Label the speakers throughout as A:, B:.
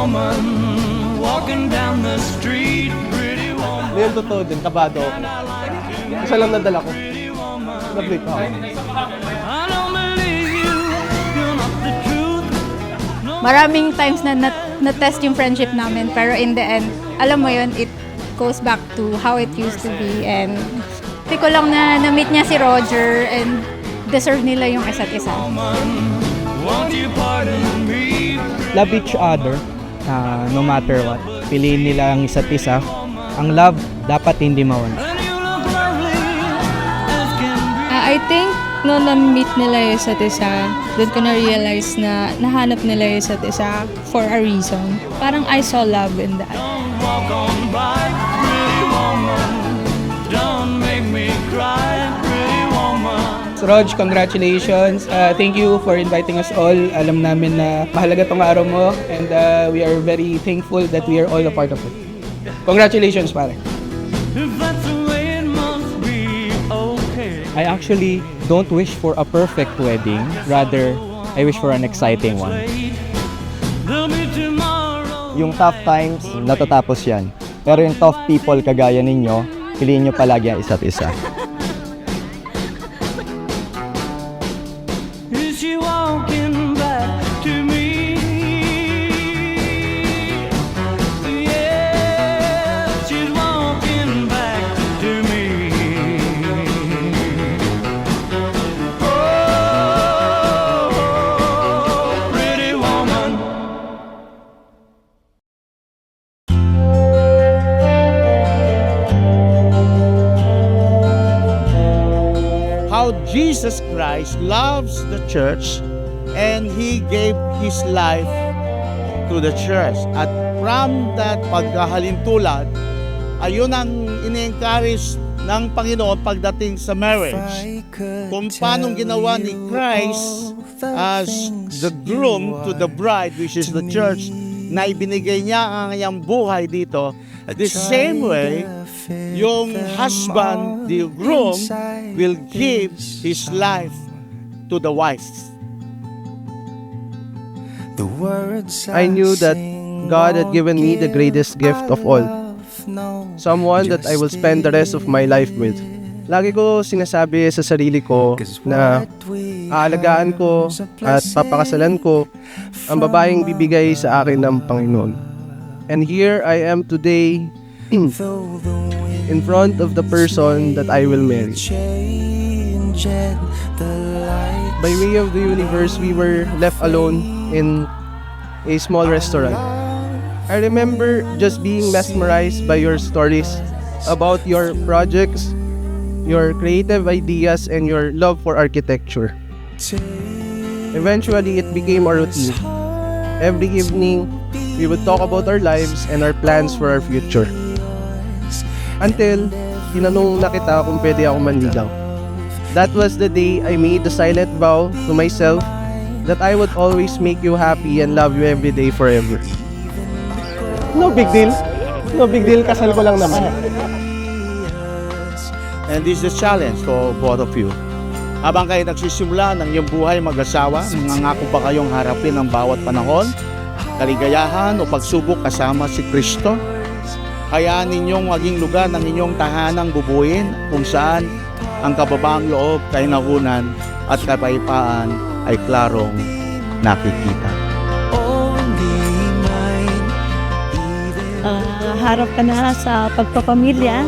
A: woman walking down the street, pretty woman.
B: Ngayon totoo din, kabado ako. Isa lang nadala ko. Nag-break ako.
A: I don't believe you, you're not the truth.
C: Maraming times na na-test yung friendship namin, pero in the end, alam mo yun, it goes back to how it used to be. And hindi ko lang na na-meet niya si Roger and deserve nila yung isa't isa.
A: Won't you pardon me?
D: Love each other, no matter what. Piliin nila ang isa't isa. Ang love, dapat hindi mawala.
A: And you look lovely as can be.
E: I think no na-meet nila yung isa't isa, doon ko na-realize na nahanap nila yung isa't isa for a reason. Parang I saw love in that.
A: Don't walk on by, pretty woman. Don't make me cry, pretty woman.
F: Rog, congratulations. Thank you for inviting us all. Alam namin na mahalaga tong araw mo and we are very thankful that we are all a part of it. Congratulations, pare.
A: If that's the way it must be, okay.
D: I actually don't wish for a perfect wedding. Rather, I wish for an exciting one.
A: Wait, there'll be tomorrow.
G: Yung tough times, natatapos yan. Pero yung tough people kagaya ninyo, piliin nyo palagi ang isa't isa.
A: Is she walking back to me? Yeah, she's walking back to me. Oh, pretty woman.
H: How Jesus Christ loves the church and He gave His life to the church. At from that pagkahalintulad, ayun ang ini-encourage ng Panginoon pagdating sa marriage. Kung paano ginawa ni Christ as the groom to the bride, which is the church, na ibinigay niya ang kanyang buhay dito. The same way, yung husband, the groom, will give his life to the wife.
B: I knew that God had given me the greatest gift of all. Someone that I will spend the rest of my life with. Lagi ko sinasabi sa sarili ko na aalagaan ko at papakasalan ko ang babaeng bibigay sa akin ng Panginoon. And here I am today in front of the person that I will marry. By way of the universe, we were left alone in a small restaurant. I remember just being mesmerized by your stories about your projects, your creative ideas, and your love for architecture. Eventually, it became a routine. Every evening, we would talk about our lives and our plans for our future. Until, tinanong na kita kung pwede ako manligaw. That was the day I made the silent vow to myself that I would always make you happy and love you every day forever.
G: No big deal. No big deal, kasal ko lang naman.
H: And this is a challenge for both of you. Habang kayo nagsisimula ng iyong buhay mag-asawa, nangangako ba kayong harapin ang bawat panahon, kaligayahan o pagsubok kasama si Kristo? Hayaan ninyong maging lugar ng inyong tahanang bubuin kung saan ang kababaang loob, kainahunan at kapayapaan ay klarong nakikita.
I: Harap ka na sa pagpapamilya.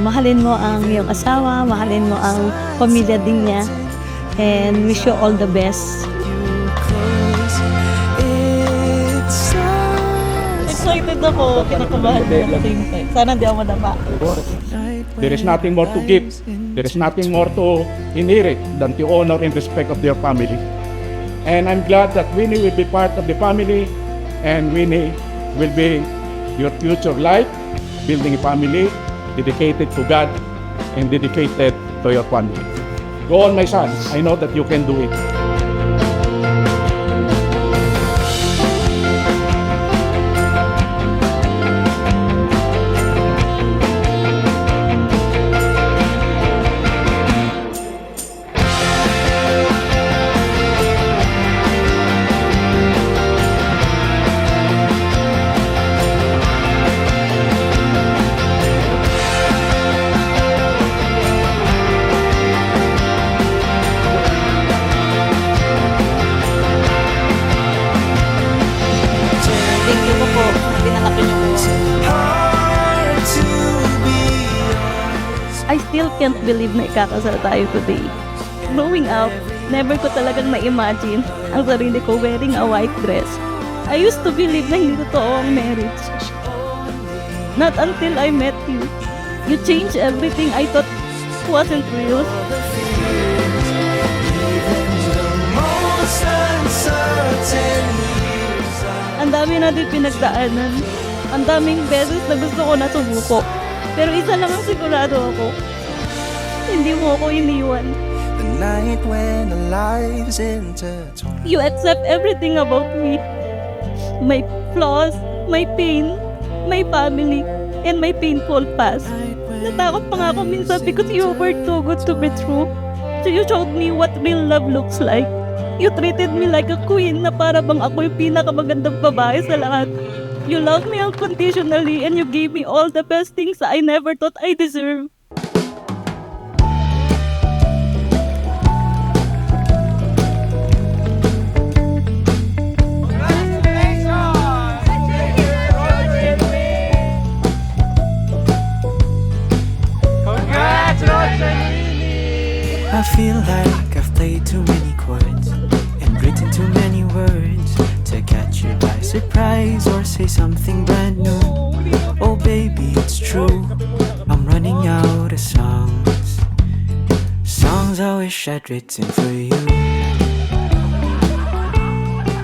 I: Mahalin mo ang iyong asawa, mahalin mo ang pamilya din niya, and wish you all the best.
E: Excited ako, kinakabahan ko at the same time. Sana di ako madapa.
J: There is nothing more to give. There is nothing more to inherit than the honor and respect of their family. And I'm glad that Winnie will be part of the family, and Winnie will be your future life, building a family dedicated to God and dedicated to your family. Go on, my son. I know that you can do it.
I: I still can't believe na ikakasal tayo today. Growing up, never ko talagang na-imagine ang sarili ko wearing a white dress. I used to believe na hindi totoo ang marriage. Not until I met you. You changed everything I thought wasn't real. Ang dami natin pinagdaanan. Ang daming beses na gusto ko na sumuko. Pero isa lang ang sigurado ako. Hindi mo ako iniwan. You accept everything about me. My flaws, my pain, my family, and my painful past. Natakot pa nga ako minsan because you were too good to be true. So you showed me what real love looks like. You treated me like a queen na para bang ako yung pinakamagandang babae sa lahat. You loved me unconditionally and you gave me all the best things I never thought I deserved.
A: I feel like I've played too many chords and written too many words to catch you by surprise or say something brand new. Oh baby, it's true, I'm running out of songs. Songs I wish I'd written for you.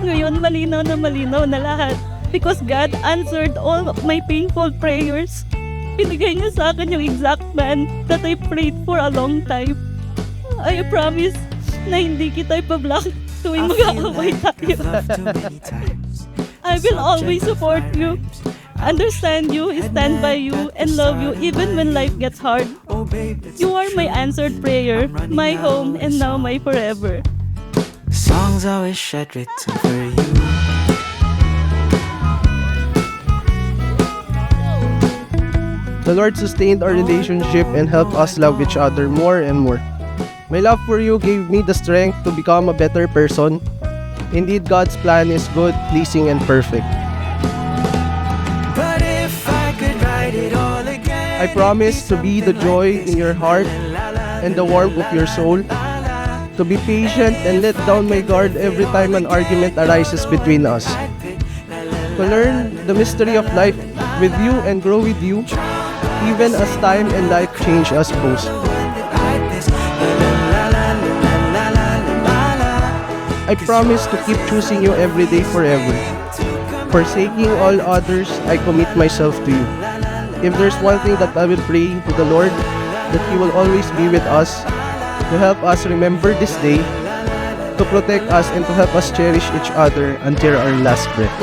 I: Ngayon malinaw na lahat because God answered all of my painful prayers. Binigay niya sa akin yung exact man that I prayed for a long time. I promise na hindi kita ipablock tuwing mag-aaway tayo. I will always support you, understand you, stand by you, and love you even when life gets hard. You are my answered prayer, my home, and now my forever.
A: Songs I wish I'd written for you.
B: The Lord sustained our relationship and helped us love each other more and more. My love for you gave me the strength to become a better person. Indeed, God's plan is good, pleasing, and perfect.
A: But if I could write it all again,
B: I promise to be the joy in your heart and the warmth of your soul, to be patient and let down my guard every time an argument arises between us, to learn the mystery of life with you and grow with you, even as time and life change us both. I promise to keep choosing you every day forever. Forsaking all others, I commit myself to you. If there's one thing that I will pray to the Lord, that He will always be with us, to help us remember this day, to protect us and to help us cherish each other until our last breath.